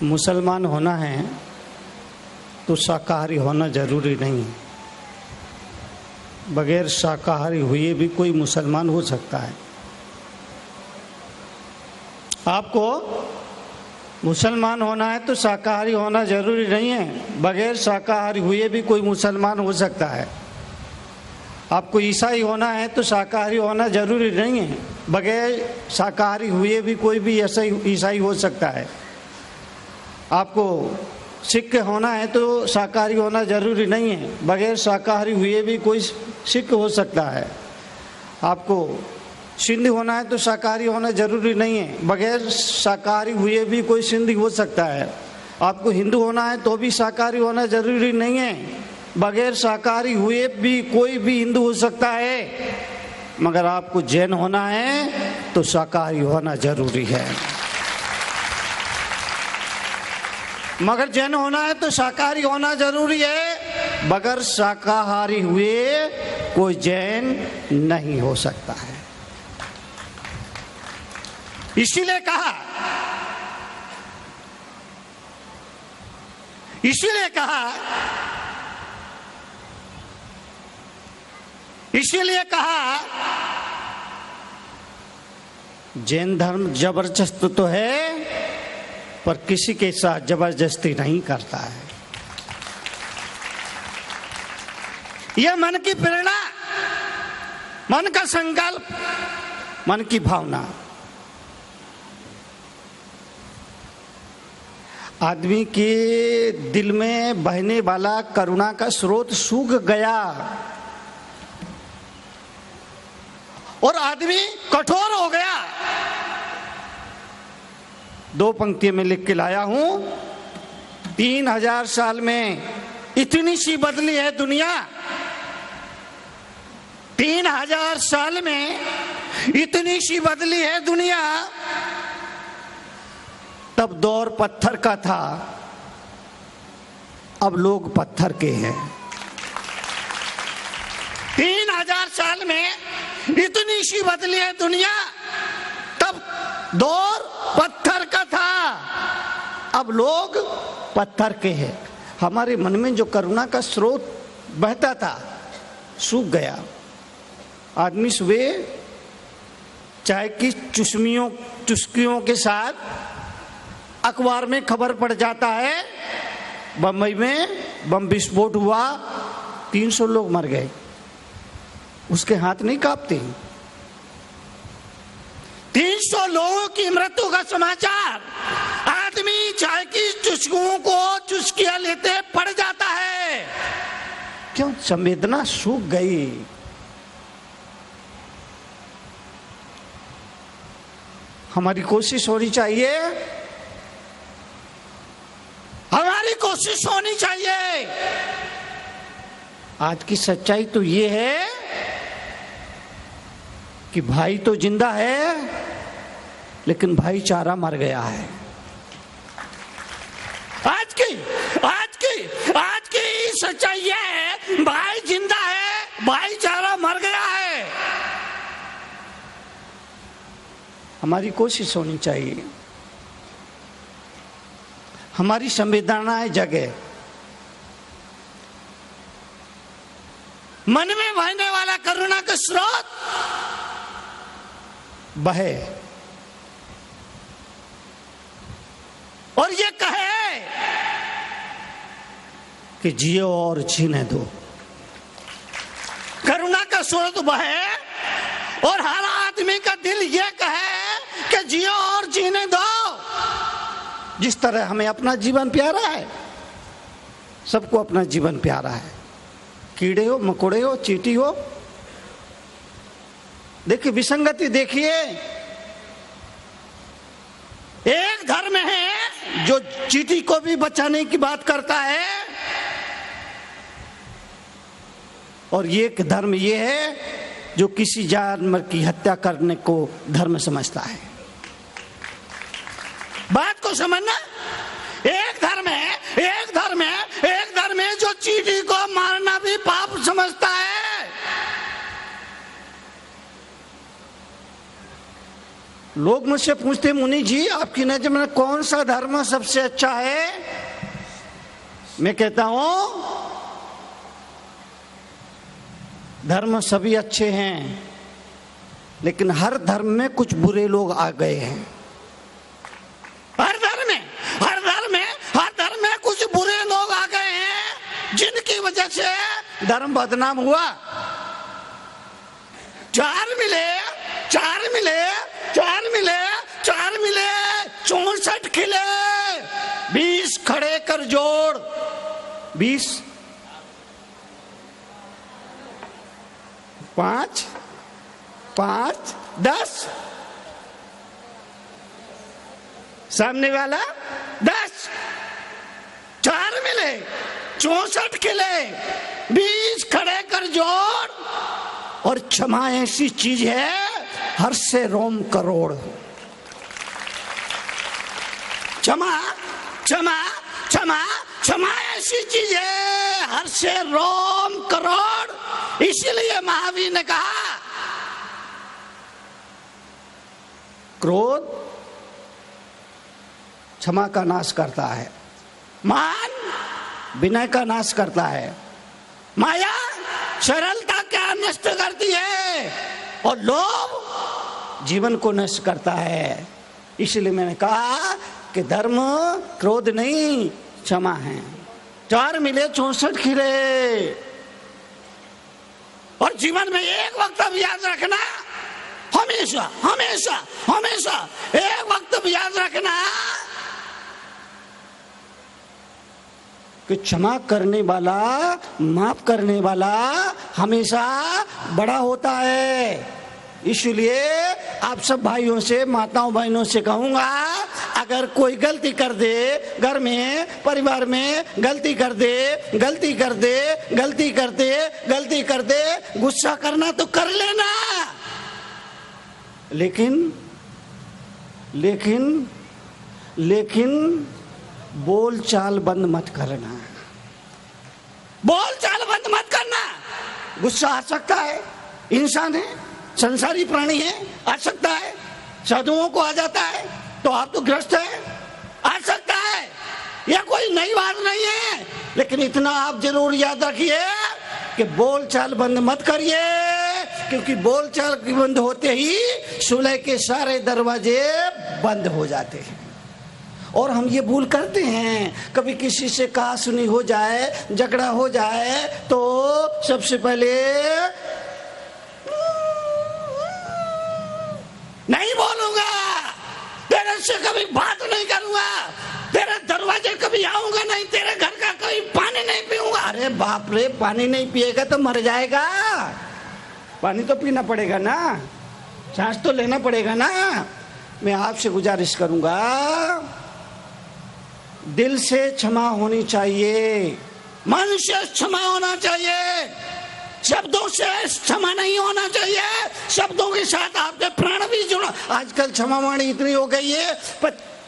मुसलमान होना है तो शाकाहारी होना जरूरी नहीं है। बगैर शाकाहारी हुए भी कोई मुसलमान हो सकता है। आपको मुसलमान होना है तो शाकाहारी होना जरूरी नहीं है। बगैर शाकाहारी हुए भी कोई मुसलमान हो सकता है। आपको ईसाई होना है तो शाकाहारी होना जरूरी नहीं है। बगैर शाकाहारी हुए भी कोई भी ऐसा ईसाई हो सकता है। आपको सिख होना है तो शाकाहारी होना जरूरी नहीं है। बगैर शाकाहारी हुए भी कोई सिख हो सकता है। आपको सिंधी होना है तो शाकाहारी होना जरूरी नहीं है। बगैर शाकाहारी हुए भी कोई सिंधी हो सकता है। आपको हिंदू होना है तो भी शाकाहारी होना जरूरी नहीं है। बगैर शाकाहारी हुए भी कोई भी हिंदू हो सकता है। मगर आपको जैन होना है तो शाकाहारी होना जरूरी है। मगर जैन होना है तो शाकाहारी होना जरूरी है। बगैर शाकाहारी हुए कोई जैन नहीं हो सकता है। इसीलिए कहा जैन धर्म जबरदस्त तो है पर किसी के साथ जबरदस्ती नहीं करता है। यह मन की प्रेरणा, मन का संकल्प, मन की भावना। आदमी के दिल में बहने वाला करुणा का स्रोत सूख गया और आदमी कठोर हो गया। 2 पंक्तियों में लिख के लाया हूं। 3000 साल में इतनी सी बदली है दुनिया। 3000 साल में इतनी सी बदली है दुनिया। तब दौर पत्थर का था, अब लोग पत्थर के हैं। 3000 साल में इतनी सी बदली है दुनिया। तब दौर पत्थर का था, अब लोग पत्थर के हैं। हमारे मन में जो करुणा का स्रोत बहता था सूख गया। आदमी सुबह चाय की चुस्कियों के साथ अखबार में खबर पड़ जाता है बम्बई में बम विस्फोट हुआ, 300 लोग मर गए। उसके हाथ नहीं कांपते। 300 लोगों की मृत्यु का समाचार आदमी चाय की चुस्कियों को चुस्कियां लेते पड़ जाता है। क्यों? संवेदना सूख गई। हमारी कोशिश होनी चाहिए, आज की सच्चाई तो ये है कि भाई तो जिंदा है लेकिन भाईचारा मर गया है। आज की सच्चाई ये है, भाई जिंदा है, भाईचारा मर गया है। हमारी कोशिश होनी चाहिए, हमारी संवेदनाएं जगे, मन में बहने वाला करुणा का स्रोत बहे और ये कहे कि जियो और जीने दो। करुणा का स्रोत बहे और हर आदमी का दिल ये कहे कि जियो और जीने दो। जिस तरह हमें अपना जीवन प्यारा है, सबको अपना जीवन प्यारा है। कीड़े हो, मकोड़े हो, चींटी हो, देखिए विसंगति देखिए। एक धर्म है जो चींटी को भी बचाने की बात करता है और एक धर्म ये है जो किसी जानवर की हत्या करने को धर्म समझता है। बात को समझना। एक धर्म है जो चींटी को मारना भी पाप समझता है। लोग मुझसे पूछते मुनि जी आपकी नजर में कौन सा धर्म सबसे अच्छा है? मैं कहता हूं धर्म सभी अच्छे हैं, लेकिन हर धर्म में कुछ बुरे लोग आ गए हैं। हर धर्म में कुछ बुरे लोग आ गए हैं, जिनकी वजह से धर्म बदनाम हुआ। चार मिले 64 खिले, 20 खड़े कर जोड़, 20 5 10, सामने वाला 10, 4 मिले 64 खिले, 20 खड़े कर जोड़। और क्षमा ऐसी चीज है हर से रोम करोड़। क्षमा ऐसी चीज है हर से रोम करोड़। इसीलिए महावीर ने कहा क्रोध क्षमा का नाश करता है, मान विनय का नाश करता है, माया सरलता क्या नष्ट करती है, और लोभ जीवन को नष्ट करता है। इसलिए मैंने कहा कि धर्म क्रोध नहीं क्षमा है। 4 मिले 64 खिले। और जीवन में एक वक्त अब याद रखना, हमेशा एक वक्त अब याद रखना कि क्षमा करने वाला, माफ करने वाला हमेशा बड़ा होता है। इसलिए आप सब भाइयों से, माताओं बहनों से कहूंगा, अगर कोई गलती कर दे, घर में परिवार में गलती कर दे, गुस्सा करना तो कर लेना, लेकिन बोल चाल बंद मत करना। गुस्सा आ सकता है, इंसान है, संसारी प्राणी है, आ सकता है। साधुओं को आ जाता है तो आप तो ग्रस्त है, आ सकता है, यह कोई नई बात नहीं है। लेकिन इतना आप जरूर याद रखिए कि बोल चाल बंद मत करिए, क्योंकि बोल चाल बंद होते ही सुलह के सारे दरवाजे बंद हो जाते हैं। और हम ये भूल करते हैं, कभी किसी से कहा सुनी हो जाए, झगड़ा हो जाए, तो सबसे पहले नहीं बोलूंगा, तेरे से कभी बात नहीं करूंगा, तेरे दरवाजे कभी आऊंगा नहीं, तेरे घर का कभी पानी नहीं पीऊंगा। अरे बाप रे, पानी नहीं पिएगा तो मर जाएगा। पानी तो पीना पड़ेगा ना, सांस तो लेना पड़ेगा ना। मैं आपसे गुजारिश करूंगा, दिल से क्षमा होनी चाहिए, मन से क्षमा होना चाहिए, शब्दों से क्षमा नहीं होना चाहिए। शब्दों के साथ आपके प्राण भी जुड़ा। आजकल क्षमावाणी इतनी हो गई है,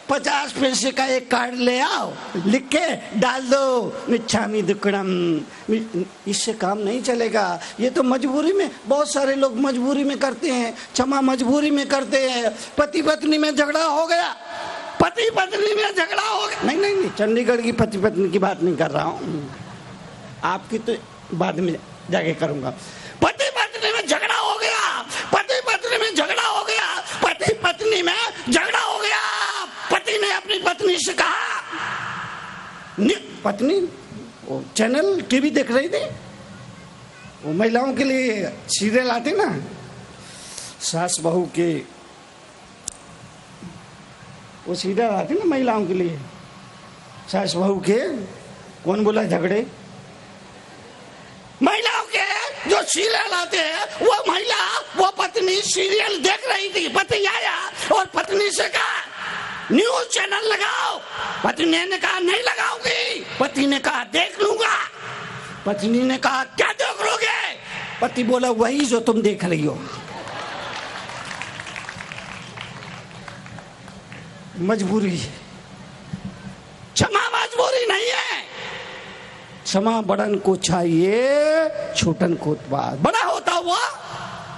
50 पैसे का एक कार्ड ले आओ, लिख के डाल दो, मिच्छामी दुक्कड़म। इससे काम नहीं चलेगा। ये तो मजबूरी में, बहुत सारे लोग मजबूरी में करते हैं, क्षमा मजबूरी में करते हैं। पति पत्नी में झगड़ा हो गया, नहीं, चंडीगढ़ की पति पत्नी की बात नहीं कर रहा हूँ, आपकी तो बाद में जाके करूंगा। पति पत्नी में झगड़ा हो गया, पति पत्नी में झगड़ा हो गया। पति ने अपनी पत्नी से कहा, पत्नी वो चैनल टीवी देख रही थी, वो महिलाओं के लिए सीरियल आते ना, सास बहू के, वो सीरियल आते ना महिलाओं के लिए, सास बहू के। कौन बोला झगड़े? महिलाओं के जो सीरियल आते हैं, वो पत्नी सीरियल देख रही थी। पति आया और पत्नी से कहा न्यूज चैनल लगाओ। पत्नी ने कहा नहीं लगाऊंगी। पति ने कहा देख लूंगा। पत्नी ने कहा क्या देख लोगे? पति बोला वही जो तुम देख रही हो। मजबूरी, क्षमा मजबूरी नहीं है। क्षमा बड़न को चाहिए, छोटन को बड़ा होता वो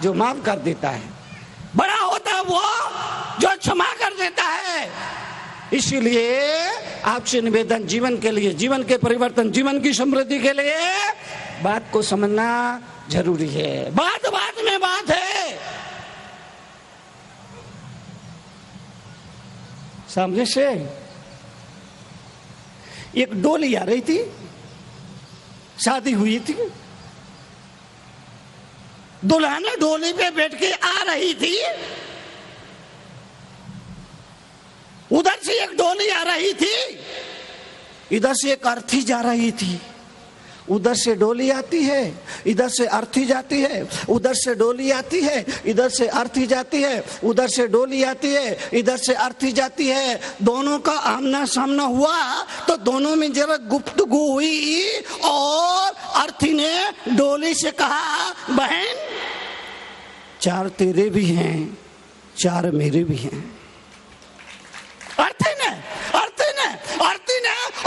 जो माफ कर देता है, बड़ा होता वो जो इसीलिए आपसे निवेदन, जीवन के लिए, जीवन के परिवर्तन, जीवन की समृद्धि के लिए बात को समझना जरूरी है। बात बात में बात है। सामने से एक डोली आ रही थी, शादी हुई थी, दुल्हन डोली पे बैठ के आ रही थी, उधर से एक डोली आ रही थी, इधर से एक अर्थी जा रही थी। उधर से डोली आती है, इधर से अर्थी जाती है, उधर से डोली आती है, इधर से अर्थी जाती है, उधर से डोली आती है, इधर से अर्थी जाती है। दोनों का आमना सामना हुआ तो दोनों में जरा गुफ्तगू हुई और अर्थी ने डोली से कहा, बहन, चार तेरे भी हैं, चार मेरे भी हैं।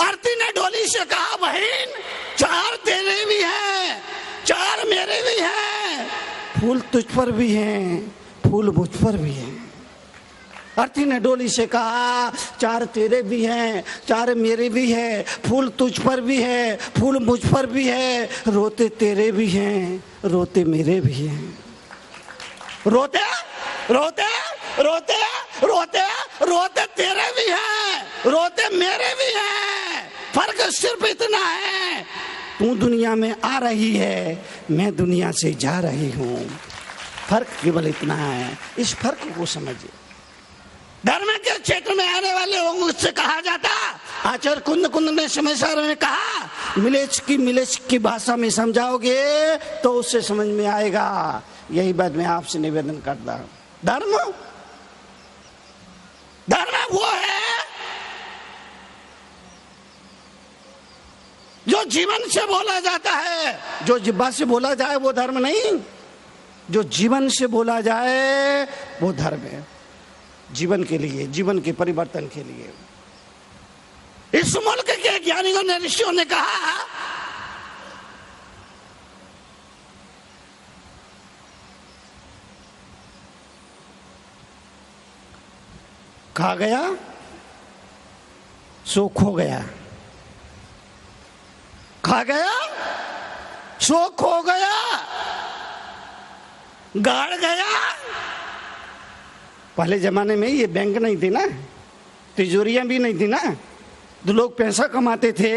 अर्थी ने डोली से कहा, बहन, चार तेरे भी हैं, चार मेरे भी हैं, फूल तुझ पर भी हैं, फूल मुझ पर भी हैं। अर्थी ने डोली से कहा, चार तेरे भी हैं, चार मेरे भी हैं, फूल तुझ पर भी है, फूल मुझ पर भी है, रोते तेरे भी हैं, रोते मेरे भी हैं। रोते रोते रोते रोते रोते तेरे भी हैं, रोते मेरे भी हैं। फर्क सिर्फ इतना है, तू दुनिया में आ रही है, मैं दुनिया से जा रही हूं। फर्क केवल इतना है, इस फर्क को समझिए। धर्म के क्षेत्र में आने वाले लोगों से कहा जाता, आचार्य कुंद कुंद ने समयसार में कहा, मिलेच की भाषा में समझाओगे तो उससे समझ में आएगा। यही बात मैं आपसे निवेदन करता हूं। धर्म वो है जो जीवन से बोला जाता है। जो जिब्बा से बोला जाए वो धर्म नहीं, जो जीवन से बोला जाए वो धर्म है। जीवन के लिए, जीवन के परिवर्तन के लिए। इस मुल्क के ज्ञानियों ने, ऋषियों ने कहा, खा गया सो खो गया, खा गया सो खो गया, गाड़ गया। पहले जमाने में ये बैंक नहीं थी ना, तिजोरियां भी नहीं थी ना, जो लोग पैसा कमाते थे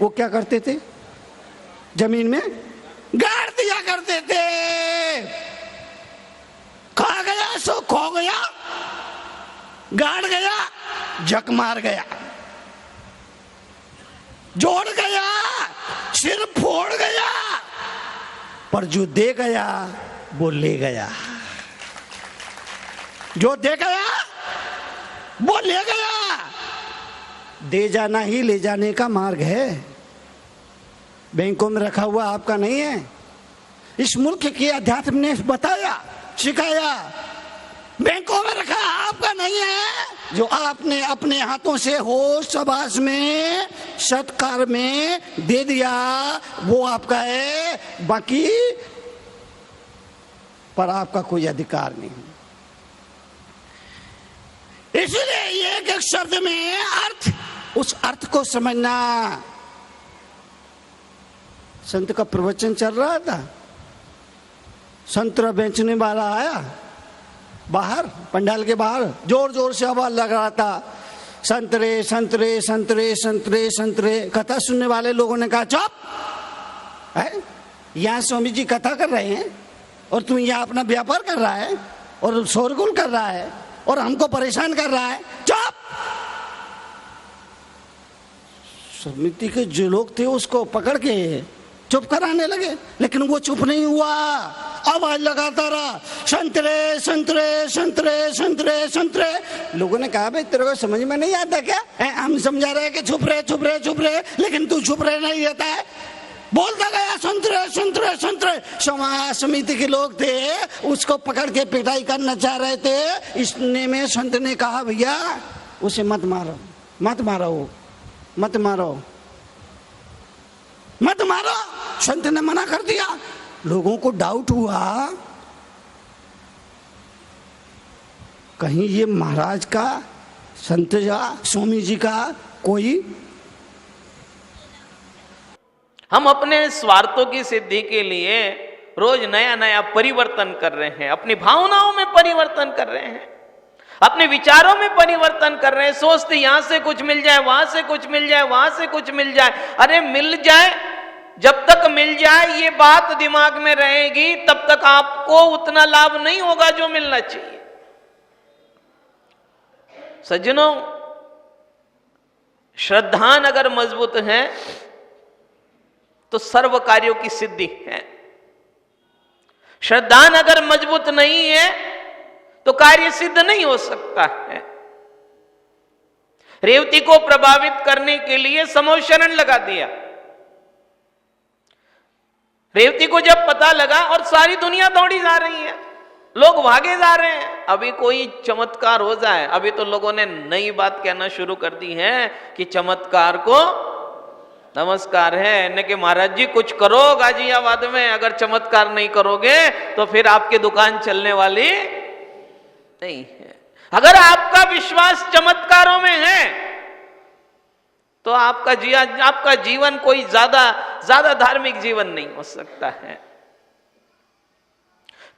वो क्या करते थे, जमीन में गाड़ दिया करते थे। खा गया सो खो गया, गाड़ गया, जक मार गया, जोड़ गया, सिर फोड़ गया, पर जो दे गया वो ले गया। जो दे गया वो ले गया। दे जाना ही ले जाने का मार्ग है। बैंकों में रखा हुआ आपका नहीं है। इस मुल्क के अध्यात्म ने बताया, सिखाया, बैंकों में रखा आपका नहीं है। जो आपने अपने हाथों से होश समाज में, सत्कार में दे दिया वो आपका है, बाकी पर आपका कोई अधिकार नहीं। इसलिए एक एक शब्द में अर्थ, उस अर्थ को समझना। संत का प्रवचन चल रहा था, संतरा बेचने वाला आया बाहर, पंडाल के बाहर, जोर जोर से आवाज लगा रहा था, संतरे संतरे संतरे संतरे संतरे। कथा सुनने वाले लोगों ने कहा, चुप है, यहाँ स्वामी जी कथा कर रहे हैं और तू यहाँ अपना व्यापार कर रहा है और शोरगुल कर रहा है और हमको परेशान कर रहा है, चुप। समिति के जो लोग थे उसको पकड़ के चुप कराने लगे, लेकिन वो चुप नहीं हुआ, आवाज लगाता रहा, संतरे संतरे संतरे संतरे संतरे। लोगों ने कहा, भाई तेरे को समझ में नहीं आता क्या? हम समझा रहे कि चुप रहे चुप रहे चुप रहे, लेकिन तू चुप रहे नहीं रहता है। बोलता गया संतरे संतरे संतरे। समाज समिति के लोग थे, उसको पकड़ के पिटाई करना चाह रहे थे। इसने में संत ने कहा, भैया उसे मत मारो, मत मारो, मत मारो, मत मारो। संत ने मना कर दिया। लोगों को डाउट हुआ, कहीं ये महाराज का संत स्वामी जी का कोई हम अपने स्वार्थों की सिद्धि के लिए रोज नया नया परिवर्तन कर रहे हैं, अपनी भावनाओं में परिवर्तन कर रहे हैं, अपने विचारों में परिवर्तन कर रहे हैं। सोचते यहां से कुछ मिल जाए, वहां से कुछ मिल जाए, वहां से कुछ मिल जाए। अरे मिल जाए, जब तक मिल जाए ये बात दिमाग में रहेगी तब तक आपको उतना लाभ नहीं होगा जो मिलना चाहिए। सज्जनों, श्रद्धान अगर मजबूत है तो सर्व कार्यों की सिद्धि है। श्रद्धान अगर मजबूत नहीं है तो कार्य सिद्ध नहीं हो सकता है। रेवती को प्रभावित करने के लिए समोशरण लगा दिया। रेवती को जब पता लगा, और सारी दुनिया दौड़ी जा रही है, लोग भागे जा रहे हैं, अभी कोई चमत्कार हो जाए। अभी तो लोगों ने नई बात कहना शुरू कर दी है कि चमत्कार को नमस्कार है। न कि महाराज जी कुछ करो गाजियाबाद में, अगर चमत्कार नहीं करोगे तो फिर आपकी दुकान चलने वाली नहीं है। अगर आपका विश्वास चमत्कारों में है तो आपका जीवन कोई ज्यादा धार्मिक जीवन नहीं हो सकता है।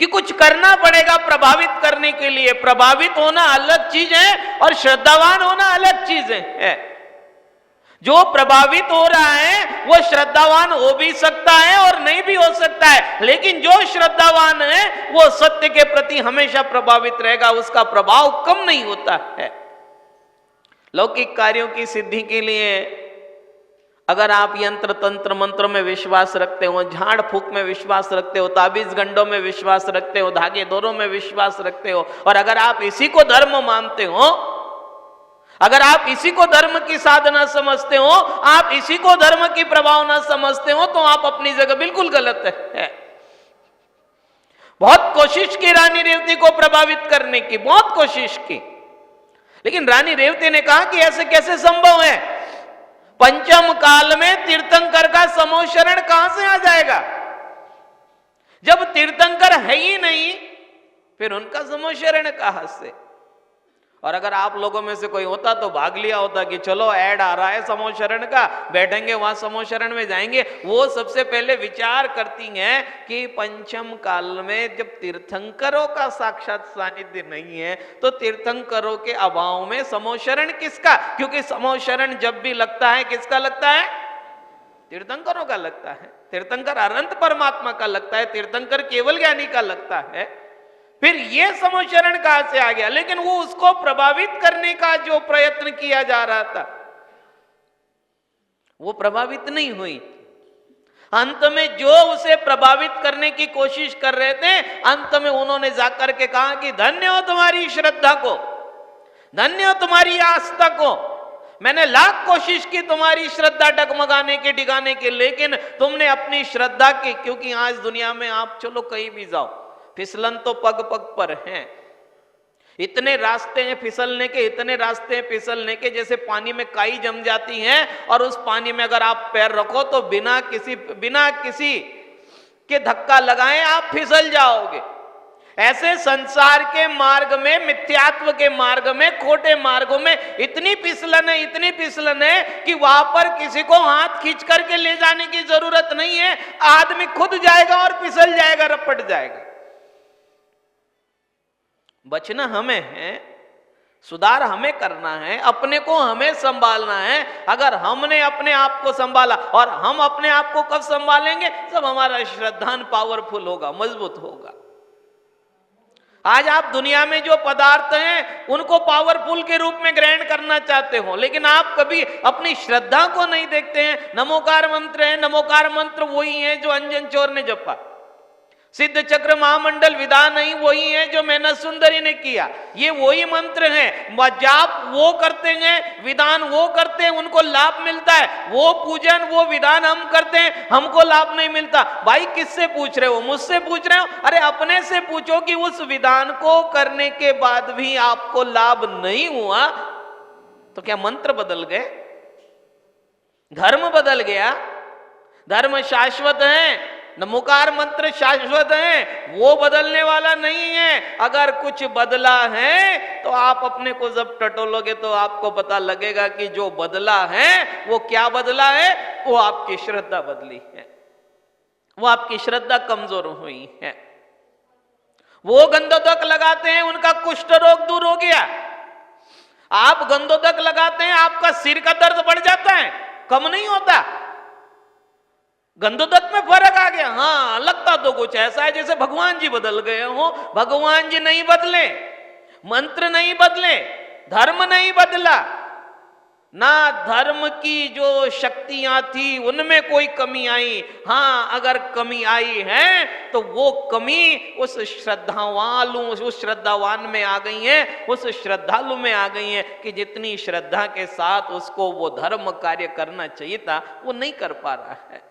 कि कुछ करना पड़ेगा प्रभावित करने के लिए। प्रभावित होना अलग चीज है और श्रद्धावान होना अलग चीज है। जो प्रभावित हो रहा है वो श्रद्धावान हो भी सकता है और नहीं भी हो सकता है, लेकिन जो श्रद्धावान है वो सत्य के प्रति हमेशा प्रभावित रहेगा, उसका प्रभाव कम नहीं होता है। लौकिक कार्यों की सिद्धि के लिए अगर आप यंत्र तंत्र मंत्र में विश्वास रखते हो, झाड़ फूक में विश्वास रखते हो, ताबीज गंडों में विश्वास रखते हो, धागे दोरों में विश्वास रखते हो, और अगर आप इसी को धर्म मानते हो, अगर आप इसी को धर्म की साधना समझते हो, आप इसी को धर्म की प्रभावना समझते हो, तो आप अपनी जगह बिल्कुल गलत है। बहुत कोशिश की रानी रेवती को प्रभावित करने की, बहुत कोशिश की, लेकिन रानी रेवती ने कहा कि ऐसे कैसे संभव है? पंचम काल में तीर्थंकर का समोशरण कहां से आ जाएगा? जब तीर्थंकर है ही नहीं फिर उनका समोशरण कहां से? और अगर आप लोगों में से कोई होता तो भाग लिया होता कि चलो ऐड आ रहा है समोशरण का, बैठेंगे वहां समोशरण में जाएंगे। वो सबसे पहले विचार करती हैं कि पंचम काल में जब तीर्थंकरों का साक्षात सानिध्य नहीं है तो तीर्थंकरों के अभाव में समोशरण किसका? क्योंकि समोशरण जब भी लगता है किसका लगता है? तीर्थंकरों का लगता है। तीर्थंकर अनंत परमात्मा का लगता है, तीर्थंकर केवल ज्ञानी का लगता है। फिर ये समोशरण कहां से आ गया? लेकिन वो उसको प्रभावित करने का जो प्रयत्न किया जा रहा था वो प्रभावित नहीं हुई। अंत में जो उसे प्रभावित करने की कोशिश कर रहे थे, अंत में उन्होंने जाकर के कहा कि धन्य हो तुम्हारी श्रद्धा को, धन्य हो तुम्हारी आस्था को। मैंने लाख कोशिश की तुम्हारी श्रद्धा डगमगाने के, डिगाने के, लेकिन तुमने अपनी श्रद्धा की, क्योंकि आज दुनिया में आप चलो कहीं भी जाओ, फिसलन तो पग पग पर हैं। इतने रास्ते हैं फिसलने के, इतने रास्ते हैं फिसलने के, जैसे पानी में काई जम जाती है और उस पानी में अगर आप पैर रखो तो बिना किसी के धक्का लगाए आप फिसल जाओगे। ऐसे संसार के मार्ग में, मिथ्यात्व के मार्ग में, खोटे मार्गों में इतनी फिसलन है कि वहां पर किसी को हाथ खींच करके ले जाने की जरूरत नहीं है। आदमी खुद जाएगा और फिसल जाएगा, रपट जाएगा। बचना हमें है, सुधार हमें करना है, अपने को हमें संभालना है। अगर हमने अपने आप को संभाला, और हम अपने आप को कब संभालेंगे? जब हमारा श्रद्धान पावरफुल होगा, मजबूत होगा। आज आप दुनिया में जो पदार्थ हैं उनको पावरफुल के रूप में ग्रहण करना चाहते हो, लेकिन आप कभी अपनी श्रद्धा को नहीं देखते हैं। नमोकार मंत्र है, नमोकार मंत्र वही है जो अंजन चोर ने जपा। सिद्ध चक्र महामंडल विधान नहीं वही है जो मेहनत सुंदरी ने किया। ये वही मंत्र हैं। जाप वो करते हैं, विधान वो करते हैं, उनको लाभ मिलता है। वो पूजन, वो विधान हम करते हैं, हमको लाभ नहीं मिलता। भाई किससे पूछ रहे हो? मुझसे पूछ रहे हो? अरे अपने से पूछो कि उस विधान को करने के बाद भी आपको लाभ नहीं हुआ तो क्या मंत्र बदल गए? धर्म बदल गया? धर्म शाश्वत है, नमोकार मंत्र शाश्वत है, वो बदलने वाला नहीं है। अगर कुछ बदला है तो आप अपने को जब टटोलोगे तो आपको पता लगेगा कि जो बदला है वो क्या बदला है, वो आपकी श्रद्धा बदली है, वो आपकी श्रद्धा कमजोर हुई है। वो गंधोदक लगाते हैं, उनका कुष्ठ रोग दूर हो गया। आप गंधोदक लगाते हैं, आपका सिर का दर्द बढ़ जाता है, कम नहीं होता। गंधोदक में फर्क आ गया। हाँ, लगता तो कुछ ऐसा है जैसे भगवान जी बदल गए हो। भगवान जी नहीं बदले, मंत्र नहीं बदले, धर्म नहीं बदला, ना धर्म की जो शक्तियां थी उनमें कोई कमी आई। हाँ, अगर कमी आई है तो वो कमी उस श्रद्धावान में आ गई है, उस श्रद्धालु में आ गई है कि जितनी श्रद्धा के साथ उसको वो धर्म कार्य करना चाहिए था वो नहीं कर पा रहा है।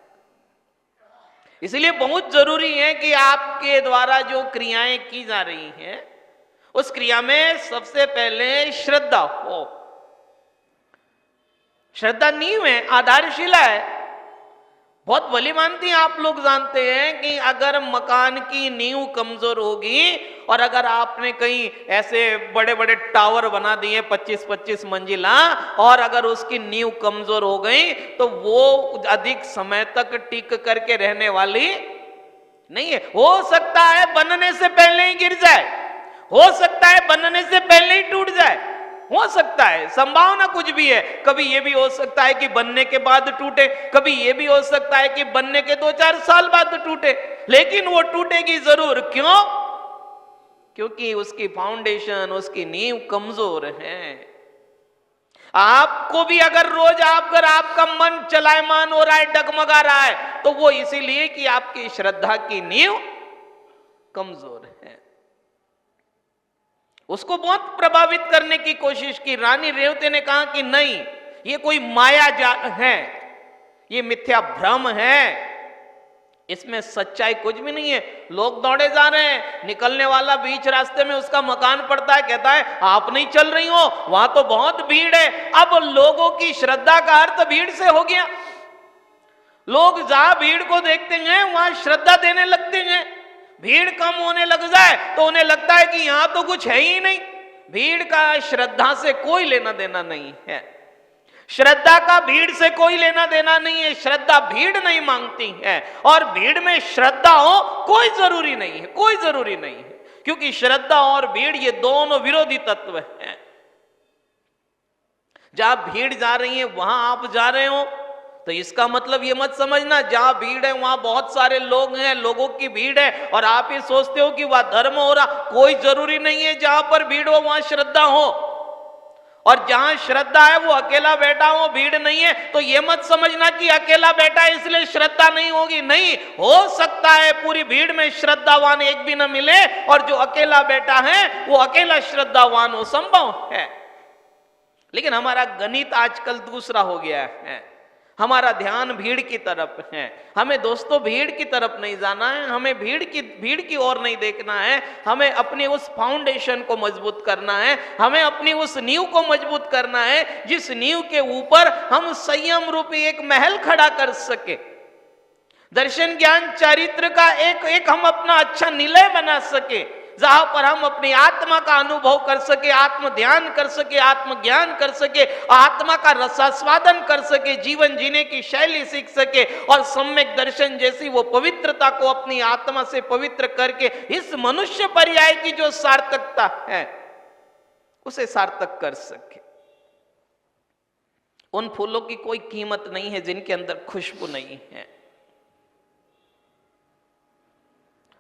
इसलिए बहुत जरूरी है कि आपके द्वारा जो क्रियाएं की जा रही हैं उस क्रिया में सबसे पहले श्रद्धा हो। श्रद्धा नींव है, आधारशिला है। बहुत भली मानती हैं आप लोग जानते हैं कि अगर मकान की नींव कमजोर होगी और अगर आपने कहीं ऐसे बड़े बड़े टावर बना दिए 25-25 मंजिला और अगर उसकी नींव कमजोर हो गई तो वो अधिक समय तक टिक करके रहने वाली नहीं है। हो सकता है बनने से पहले ही गिर जाए, हो सकता है बनने से पहले ही टूट जाए, हो सकता है, संभावना कुछ भी है। कभी यह भी हो सकता है कि बनने के बाद टूटे, कभी यह भी हो सकता है कि बनने के 2-4 साल बाद टूटे, लेकिन वो टूटेगी जरूर। क्यों? क्योंकि उसकी फाउंडेशन, उसकी नींव कमजोर है। आपको भी अगर रोज अगर आपका मन चलायमान हो रहा है, डगमगा रहा है, तो वो इसीलिए कि आपकी श्रद्धा की नींव कमजोर है। उसको बहुत प्रभावित करने की कोशिश की। रानी रेवती ने कहा कि नहीं, ये कोई माया जाल है, ये मिथ्या भ्रम है, इसमें सच्चाई कुछ भी नहीं है। लोग दौड़े जा रहे हैं, निकलने वाला बीच रास्ते में उसका मकान पड़ता है, कहता है आप नहीं चल रही हो, वहां तो बहुत भीड़ है। अब लोगों की श्रद्धा का अर्थ भीड़ से हो गया। लोग जहां भीड़ को देखते हैं वहां श्रद्धा देने लगते हैं। भीड़ कम होने लग जाए तो उन्हें लगता है कि यहां तो कुछ है ही नहीं। भीड़ का श्रद्धा से कोई लेना देना नहीं है, श्रद्धा का भीड़ से कोई लेना देना नहीं है। श्रद्धा भीड़ नहीं मांगती है और भीड़ में श्रद्धा हो कोई जरूरी नहीं है, कोई जरूरी नहीं है, क्योंकि श्रद्धा और भीड़ ये दोनों विरोधी तत्व हैं। जहां भीड़ जा रही है वहां आप जा रहे हो तो इसका मतलब ये मत समझना जहां भीड़ है वहां बहुत सारे लोग हैं, लोगों की भीड़ है और आप ये सोचते हो कि वह धर्म हो रहा। कोई जरूरी नहीं है जहां पर भीड़ हो वहां श्रद्धा हो, और जहां श्रद्धा है वो अकेला बैठा हो, भीड़ नहीं है। तो ये मत समझना कि अकेला बैठा है इसलिए श्रद्धा नहीं होगी। नहीं, हो सकता है पूरी भीड़ में श्रद्धावान एक भी न मिले और जो अकेला बैठा है वो अकेला श्रद्धावान हो, संभव है। लेकिन हमारा गणित आजकल दूसरा हो गया है, हमारा ध्यान भीड़ की तरफ है। हमें दोस्तों भीड़ की तरफ नहीं जाना है, हमें भीड़ की ओर नहीं देखना है। हमें अपनी उस फाउंडेशन को मजबूत करना है, हमें अपनी उस नींव को मजबूत करना है जिस नींव के ऊपर हम संयम रूपी एक महल खड़ा कर सके, दर्शन ज्ञान चरित्र का एक हम अपना अच्छा निलय बना सके, जहां पर हम अपनी आत्मा का अनुभव कर सके, आत्म ध्यान कर सके, आत्म ज्ञान कर सके, आत्मा का रसास्वादन कर सके, जीवन जीने की शैली सीख सके और सम्यक दर्शन जैसी वो पवित्रता को अपनी आत्मा से पवित्र करके इस मनुष्य पर्याय की जो सार्थकता है उसे सार्थक कर सके। उन फूलों की कोई कीमत नहीं है जिनके अंदर खुशबू नहीं है।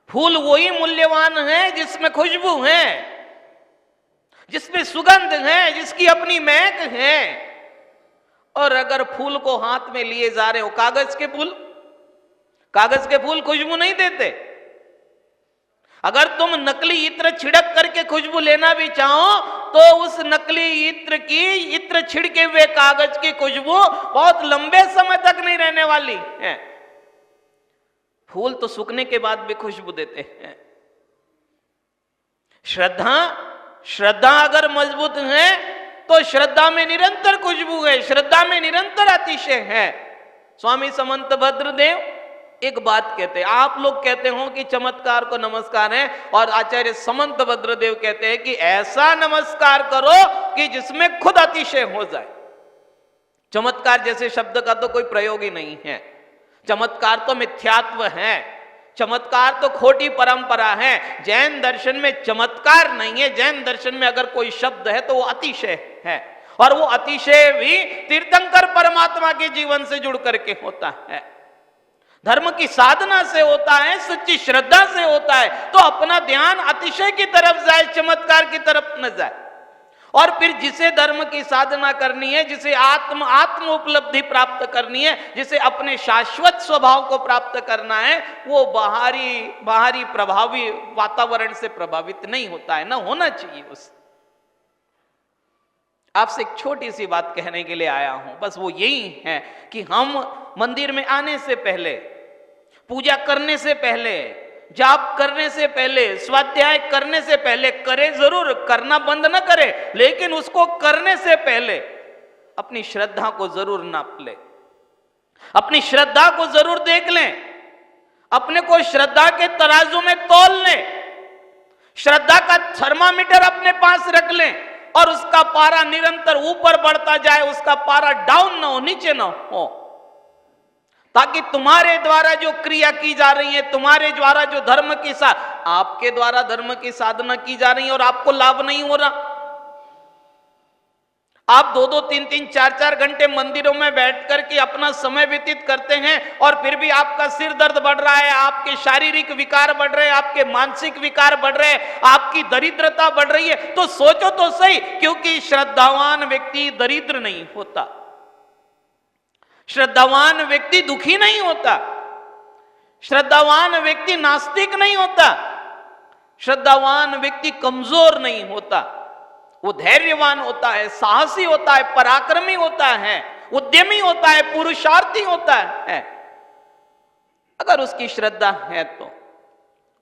फूल वही मूल्यवान है जिसमें खुशबू है, जिसमें सुगंध है, जिसकी अपनी महक है। और अगर फूल को हाथ में लिए जा रहे हो, कागज के फूल खुशबू नहीं देते। अगर तुम नकली इत्र छिड़क करके खुशबू लेना भी चाहो तो उस नकली इत्र छिड़के हुए कागज की खुशबू बहुत लंबे समय तक नहीं रहने वाली है। फूल तो सूखने के बाद भी खुशबू देते हैं। श्रद्धा अगर मजबूत है तो श्रद्धा में निरंतर खुशबू है, श्रद्धा में निरंतर अतिशय है। स्वामी समंत भद्रदेव एक बात कहते हैं, आप लोग कहते हो कि चमत्कार को नमस्कार है, और आचार्य समंत भद्रदेव कहते हैं कि ऐसा नमस्कार करो कि जिसमें खुद अतिशय हो जाए। चमत्कार जैसे शब्द का तो कोई प्रयोग ही नहीं है। चमत्कार तो मिथ्यात्व है, चमत्कार तो खोटी परंपरा है। जैन दर्शन में चमत्कार नहीं है, जैन दर्शन में अगर कोई शब्द है तो वो अतिशय है, और वो अतिशय भी तीर्थंकर परमात्मा के जीवन से जुड़ करके होता है, धर्म की साधना से होता है, सच्ची श्रद्धा से होता है। तो अपना ध्यान अतिशय की तरफ जाए, चमत्कार की तरफ न जाए। और फिर जिसे धर्म की साधना करनी है, जिसे आत्म उपलब्धि प्राप्त करनी है, जिसे अपने शाश्वत स्वभाव को प्राप्त करना है, वो बाहरी प्रभावी वातावरण से प्रभावित नहीं होता है, ना होना चाहिए उसे। आपसे एक छोटी सी बात कहने के लिए आया हूं, बस वो यही है कि हम मंदिर में आने से पहले, पूजा करने से पहले, जाप करने से पहले, स्वाध्याय करने से पहले, करे जरूर, करना बंद न करे, लेकिन उसको करने से पहले अपनी श्रद्धा को जरूर नाप ले, अपनी श्रद्धा को जरूर देख लें, अपने को श्रद्धा के तराजू में तौल लें, श्रद्धा का थर्मामीटर अपने पास रख लें, और उसका पारा निरंतर ऊपर बढ़ता जाए, उसका पारा डाउन ना हो, नीचे ना हो, ताकि तुम्हारे द्वारा जो क्रिया की जा रही है, तुम्हारे द्वारा जो धर्म की आपके द्वारा धर्म की साधना की जा रही है और आपको लाभ नहीं हो रहा। आप 2-2, 3-3, 4-4 घंटे मंदिरों में बैठ करके अपना समय व्यतीत करते हैं, और फिर भी आपका सिर दर्द बढ़ रहा है, आपके शारीरिक विकार बढ़ रहे हैं, आपके मानसिक विकार बढ़ रहे हैं, आपकी दरिद्रता बढ़ रही है। तो सोचो तो सही, क्योंकि श्रद्धावान व्यक्ति दरिद्र नहीं होता, श्रद्धावान व्यक्ति दुखी नहीं होता, श्रद्धावान व्यक्ति नास्तिक नहीं होता, श्रद्धावान व्यक्ति कमजोर नहीं होता, वो धैर्यवान होता है, साहसी होता है, पराक्रमी होता है, उद्यमी होता है, पुरुषार्थी होता है, अगर उसकी श्रद्धा है तो।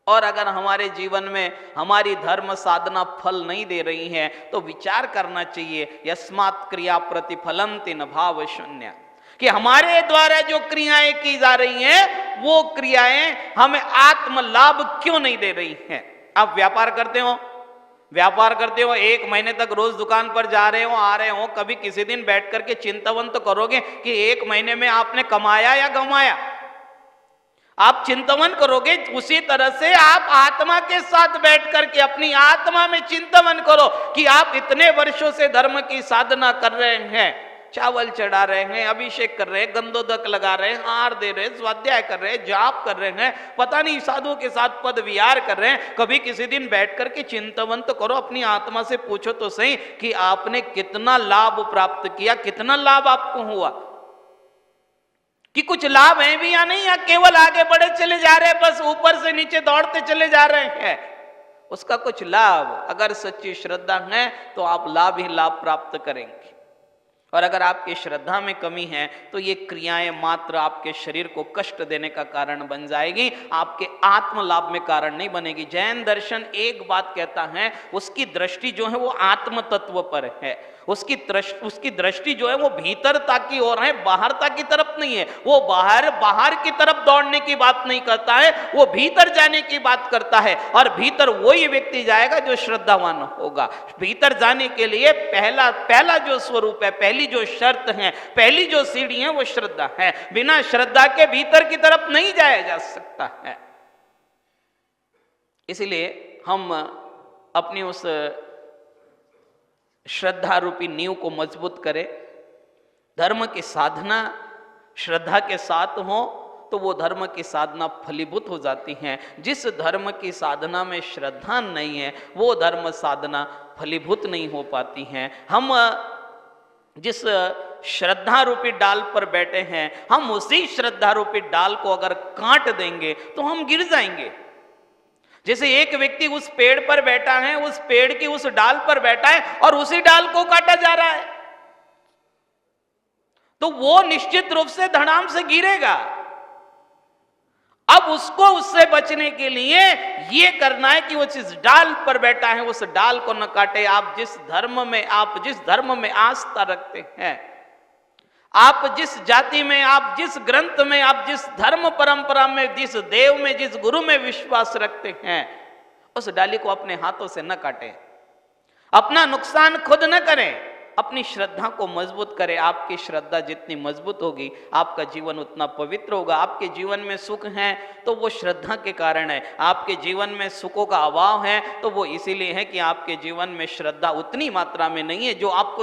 और अगर हमारे जीवन में हमारी धर्म साधना फल नहीं दे रही है, तो विचार करना चाहिए, यस्मात् क्रिया प्रतिफलन्ति न भाव शून्य, कि हमारे द्वारा जो क्रियाएं की जा रही हैं, वो क्रियाएं हमें आत्म लाभ क्यों नहीं दे रही हैं। आप व्यापार करते हो, 1 महीने तक रोज दुकान पर जा रहे हो, आ रहे हो, कभी किसी दिन बैठ करके चिंतन तो करोगे कि 1 महीने में आपने कमाया या गंवाया? आप चिंतन करोगे। उसी तरह से आप आत्मा के साथ बैठ करके अपनी आत्मा में चिंतन करो कि आप इतने वर्षों से धर्म की साधना कर रहे हैं, चावल चढ़ा रहे हैं, अभिषेक कर रहे हैं, गंधोदक लगा रहे हैं, हार दे रहे हैं, स्वाध्याय कर रहे हैं, जाप कर रहे हैं, पता नहीं साधु के साथ पद विहार कर रहे हैं। कभी किसी दिन बैठ करके चिंतन तो करो, अपनी आत्मा से पूछो तो सही कि आपने कितना लाभ प्राप्त किया, कितना लाभ आपको हुआ, कि कुछ लाभ है भी या नहीं, या केवल आगे बढ़े चले जा रहे हैं, बस ऊपर से नीचे दौड़ते चले जा रहे हैं। उसका कुछ लाभ, अगर सच्ची श्रद्धा है तो आप लाभ ही लाभ प्राप्त करेंगे। और अगर आपकी श्रद्धा में कमी है तो ये क्रियाएं मात्र आपके शरीर को कष्ट देने का कारण बन जाएगी, आपके आत्म लाभ में कारण नहीं बनेगी। जैन दर्शन एक बात कहता है, उसकी दृष्टि जो है वो आत्म तत्व पर है, उसकी दृष्टि जो है वो भीतरता की ओर है, बाहरता की तरफ नहीं है। वो बाहर की तरफ दौड़ने की बात नहीं करता है, वो भीतर जाने की बात करता है। और भीतर वही व्यक्ति जाएगा जो श्रद्धावान होगा। भीतर जाने के लिए पहला जो स्वरूप है, पहली जो शर्त है, पहली जो सीढ़ी है, वो श्रद्धा है। बिना श्रद्धा के भीतर की तरफ नहीं जाया जा सकता है। इसलिए हम अपनी उस श्रद्धा रूपी नींव को मजबूत करें। धर्म की साधना श्रद्धा के साथ हो तो वो धर्म की साधना फलीभूत हो जाती है। जिस धर्म की साधना में श्रद्धा नहीं है, वो धर्म साधना फलीभूत नहीं हो पाती है। हम जिस श्रद्धा रूपी डाल पर बैठे हैं, हम उसी श्रद्धा रूपी डाल को अगर काट देंगे तो हम गिर जाएंगे। जैसे एक व्यक्ति उस पेड़ पर बैठा है, उस पेड़ की उस डाल पर बैठा है और उसी डाल को काटा जा रहा है, तो वो निश्चित रूप से धड़ाम से गिरेगा। अब उसको उससे बचने के लिए ये करना है कि वो जिस डाल पर बैठा है उस डाल को न काटे। आप जिस धर्म में आस्था रखते हैं, आप जिस जाति में, आप जिस ग्रंथ में, आप जिस धर्म परंपरा में, जिस देव में, जिस गुरु में विश्वास रखते हैं, उस डाली को अपने हाथों से न काटें, अपना नुकसान खुद न करें, अपनी श्रद्धा को मजबूत करें। आपकी श्रद्धा जितनी मजबूत होगी, आपका जीवन उतना पवित्र होगा। आपके जीवन में सुख है तो वो श्रद्धा के कारण है, आपके जीवन में सुखों का अभाव है तो वो इसीलिए है कि आपके जीवन में श्रद्धा उतनी मात्रा में नहीं है जो आपको